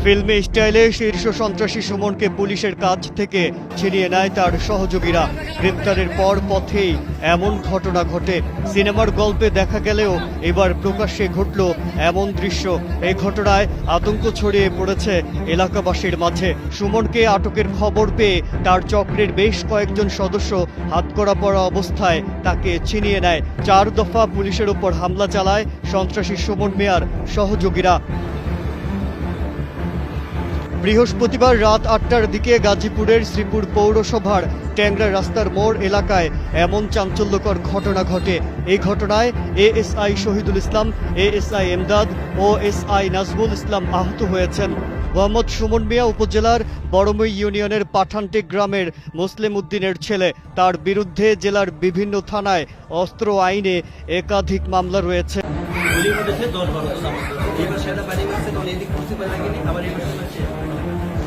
ফিল্মি স্টাইলে শীর্ষ সন্ত্রাসী সুমনকে পুলিশের কাছ থেকে ছিনিয়ে নেয় তার সহযোগীরা। গ্রেপ্তারের পর পথেই এমন ঘটনা ঘটে। সিনেমার গল্পে দেখা গেলেও এবার প্রকাশ্যে ঘটল এমন দৃশ্য। এই ঘটনায় আতঙ্ক ছড়িয়ে পড়েছে এলাকাবাসীর মাঝে। সুমনকে আটকের খবর পেয়ে তার চক্রের বেশ কয়েকজন সদস্য হাতকড়া পরা অবস্থায় তাকে ছিনিয়ে নেয়। 4 দফা পুলিশের উপর হামলা চালায় সন্ত্রাসী সুমন মিয়ার সহযোগীরা। বৃহস্পতিবার রাত 8টার দিকে গাজীপুরের শ্রীপুর পৌরসভার ট্যাংরা রাস্তার মোড় এলাকায় এমন চাঞ্চল্যকর ঘটনা ঘটে। এই ঘটনায় এএসআই শহীদুল ইসলাম, এএসআই এমদাদ ও এসআই নাজমুল ইসলাম আহত হয়েছেন। মোহাম্মদ সুমন মিয়া উপজেলার বড়মই ইউনিয়নের পাঠানটেক গ্রামের মুসলিম উদ্দিনের ছেলে। তার বিরুদ্ধে জেলার বিভিন্ন থানায় অস্ত্র আইনে একাধিক মামলা রয়েছে।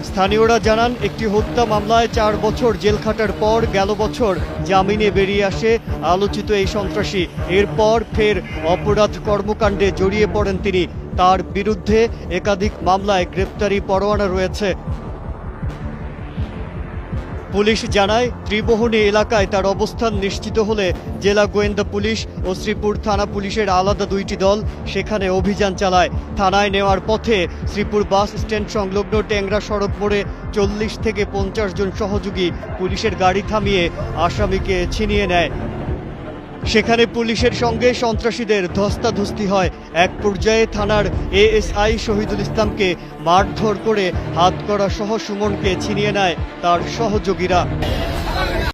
স্থানীয়রা জানান, একটি হত্যা মামলায় 4 বছর জেল খাটার পর গেল বছর জামিনে বেরিয়ে আসে আলোচিত এই সন্ত্রাসী। এরপর ফের অপরাধ কর্মকাণ্ডে জড়িয়ে পড়েন তিনি। তার বিরুদ্ধে একাধিক মামলায় গ্রেপ্তারি পরোয়ানা রয়েছে। পুলিশ জানায়, ত্রিমোহনী এলাকায় তার অবস্থান নিশ্চিত হলে জেলা গোয়েন্দা পুলিশ ও শ্রীপুর থানা পুলিশের আলাদা 2টি দল সেখানে অভিযান চালায়। থানায় নেওয়ার পথে শ্রীপুর বাস স্ট্যান্ড সংলগ্ন ট্যাংরা সড়ক মোড়ে 40 থেকে 50 জন সহযোগী পুলিশের গাড়ি থামিয়ে আসামিকে ছিনিয়ে নেয়। সেখানে পুলিশের সঙ্গে সন্ত্রাসীদের ধস্তাধস্তি হয়। এক পর্যায়ে থানার এএসআই শহীদুল ইসলামকে মারধর করে হাতকড়া সহ সুমনকে ছিনিয়ে নেয় তার সহযোগীরা।